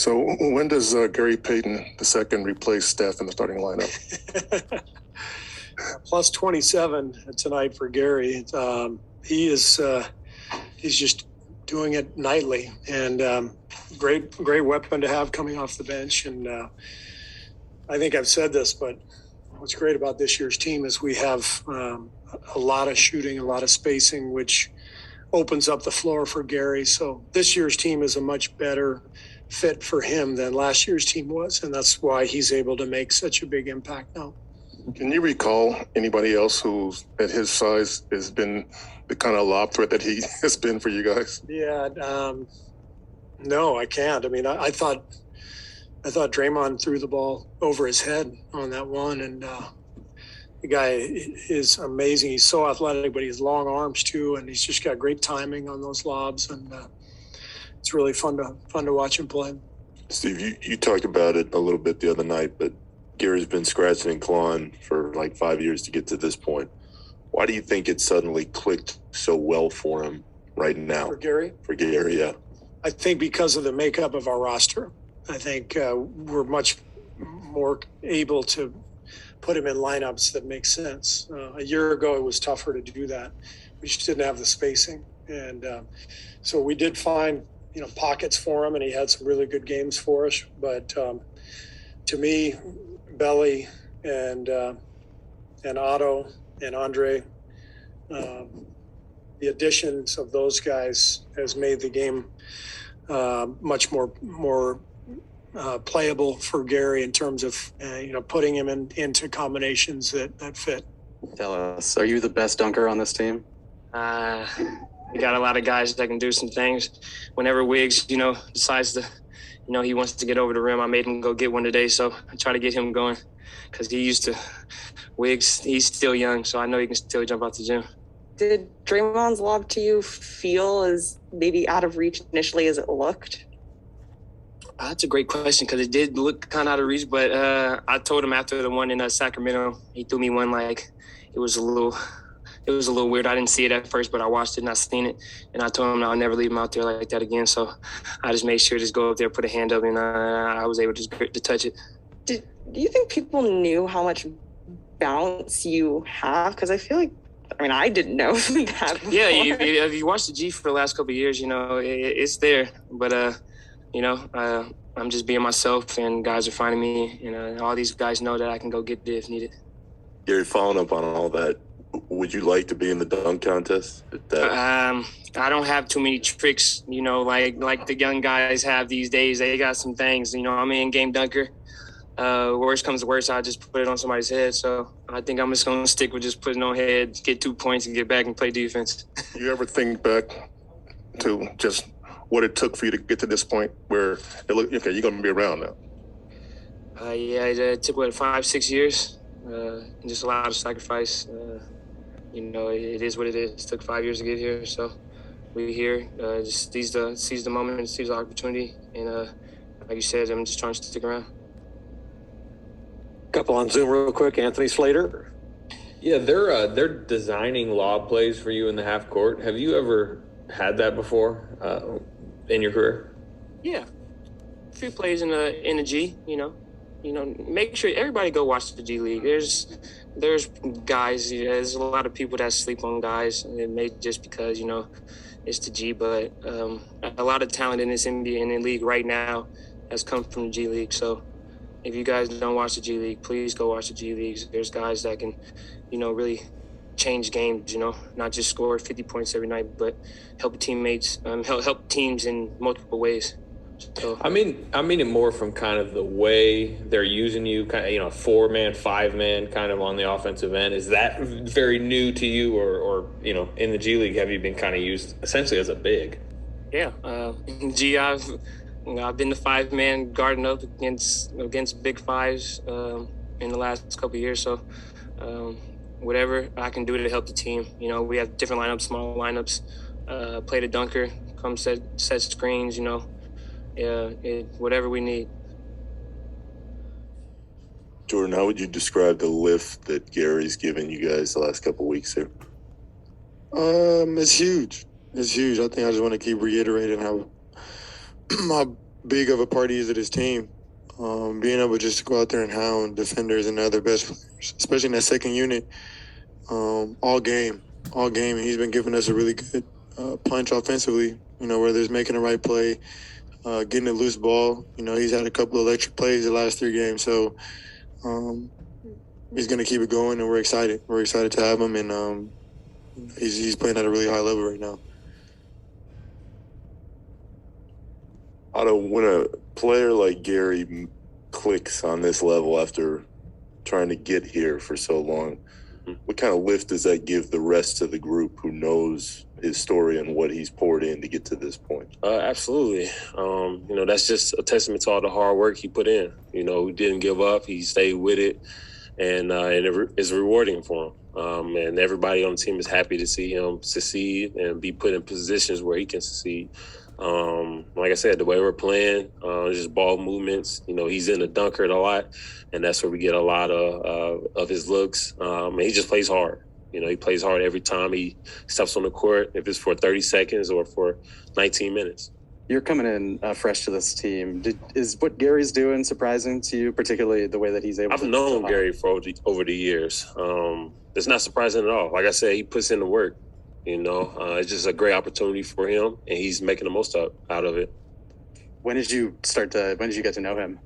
So when does Gary Payton II replace Steph in the starting lineup? Plus 27 tonight for Gary. He's just doing it nightly, and great weapon to have coming off the bench. And I think I've said this, but what's great about this year's team is we have a lot of shooting, a lot of spacing, which opens up the floor for Gary. So this year's team is a much better fit for him than last year's team was, and that's why he's able to make such a big impact now. Can you recall anybody else who's at his size has been the kind of lob threat that he has been for you guys? Yeah, no, I can't. I mean, I thought Draymond threw the ball over his head on that one, and the guy is amazing. He's so athletic, but he has long arms too, and he's just got great timing on those lobs, and it's really fun to watch him play. Steve, you talked about it a little bit the other night, but Gary's been scratching and clawing for like 5 years to get to this point. Why do you think it suddenly clicked so well for him right now? For Gary? For Gary, yeah. I think because of the makeup of our roster. I think we're much more able to put him in lineups that make sense. A year ago, it was tougher to do that. We just didn't have the spacing. And so we did find, pockets for him, and he had some really good games for us. But to me, Belly and Otto and Andre, the additions of those guys has made the game much more playable for Gary in terms of putting him into combinations that fit. Tell us, are you the best dunker on this team? We got a lot of guys that can do some things. Whenever Wiggs, decides to, he wants to get over the rim, I made him go get one today. So I try to get him going because Wiggs, he's still young, so I know he can still jump out the gym. Did Draymond's lob to you feel as maybe out of reach initially as it looked? That's a great question because it did look kind of out of reach, but I told him after the one in Sacramento, he threw me one like it was a little weird. I didn't see it at first, but I watched it and I seen it, and I told him I'll never leave him out there like that again. So I just made sure to just go up there, put a hand up, and I was able to touch it. Do you think people knew how much bounce you have? Because I feel like, I didn't know that before. Yeah, if you watch the G for the last couple of years, it's there, but I'm just being myself, and guys are finding me, and all these guys know that I can go get it if needed. Gary, following up on all that, would you like to be in the dunk contest? I don't have too many tricks, like the young guys have these days. They got some things, I'm an in-game dunker. Worst comes to worst, I just put it on somebody's head. So I think I'm just going to stick with just putting on head, get 2 points, and get back and play defense. You ever think back to just what it took for you to get to this point where it looked, okay, you're going to be around now? It took, 5-6 years? Just a lot of sacrifice. It is what it is. It took 5 years to get here, so we're here. Just seize the moment, seize the opportunity, and like you said, I'm just trying to stick around. Couple on Zoom real quick. Anthony Slater. Yeah, they're designing lob plays for you in the half court. Have you ever had that before in your career? Yeah, a few plays in the G. Make sure everybody go watch the G League. There's guys. There's a lot of people that sleep on guys. It may just because it's the G, but a lot of talent in this NBA and in the league right now has come from the G League. So if you guys don't watch the G League, please go watch the G Leagues. There's guys that can, really change games. Not just score 50 points every night, but help teammates, help teams in multiple ways. So, I mean it more from kind of the way they're using you, kind of, 4-man, 5-man kind of on the offensive end. Is that very new to you, or in the G League, have you been kind of used essentially as a big? Yeah, in G, I've been the 5-man guarding up against big fives in the last couple of years. So whatever I can do to help the team. We have different lineups, small lineups. Play the dunker, come set screens. Whatever we need. Jordan, how would you describe the lift that Gary's given you guys the last couple of weeks here? It's huge. It's huge. I think I just want to keep reiterating how big of a part he is of this team. Being able just to go out there and hound defenders and the other best players, especially in that second unit, all game. And he's been giving us a really good punch offensively, whether it's making the right play, getting a loose ball. He's had a couple of electric plays the last 3 games. So he's going to keep it going, and we're excited. We're excited to have him, and he's playing at a really high level right now. Otto, when a player like Gary clicks on this level after trying to get here for so long, what kind of lift does that give the rest of the group who knows his story and what he's poured in to get to this point? Absolutely. That's just a testament to all the hard work he put in. He didn't give up. He stayed with it, and it's rewarding for him. And everybody on the team is happy to see him succeed and be put in positions where he can succeed. Like I said, the way we're playing, just ball movements. He's in the dunker a lot, and that's where we get a lot of his looks. And he just plays hard. He plays hard every time he steps on the court, if it's for 30 seconds or for 19 minutes. You're coming in fresh to this team. Is what Gary's doing surprising to you, particularly the way that he's able to? I've known Gary for over the years. It's not surprising at all. Like I said, he puts in the work. It's just a great opportunity for him, and he's making the most out of it. When did you get to know him?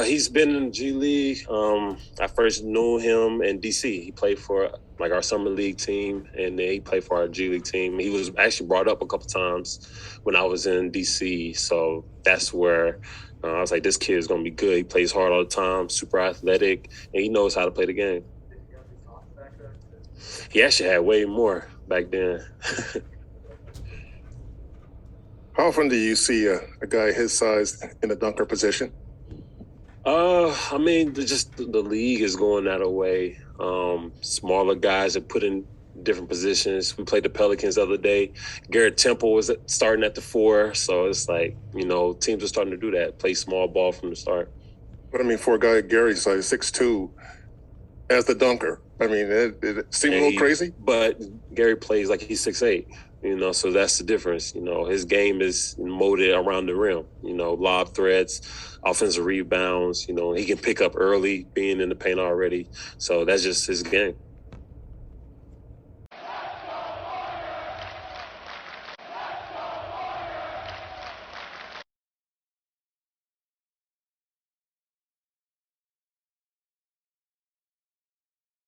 He's been in the G League. I first knew him in DC. He played for our summer league team, and then he played for our G League team. He was actually brought up a couple times when I was in DC. So that's where I was like, this kid is going to be good. He plays hard all the time, super athletic, and he knows how to play the game. He actually had way more back then. How often do you see a guy his size in the dunker position? The league is going that way. Smaller guys are put in different positions. We played the Pelicans the other day. Garrett Temple was starting at the 4, so it's like, teams are starting to do that, play small ball from the start. But for a guy Gary's size, 6'2", as the dunker, it seemed a little crazy. But Gary plays like he's 6'8", so that's the difference. His game is molded around the rim, lob threats, offensive rebounds, he can pick up early, being in the paint already. So that's just his game.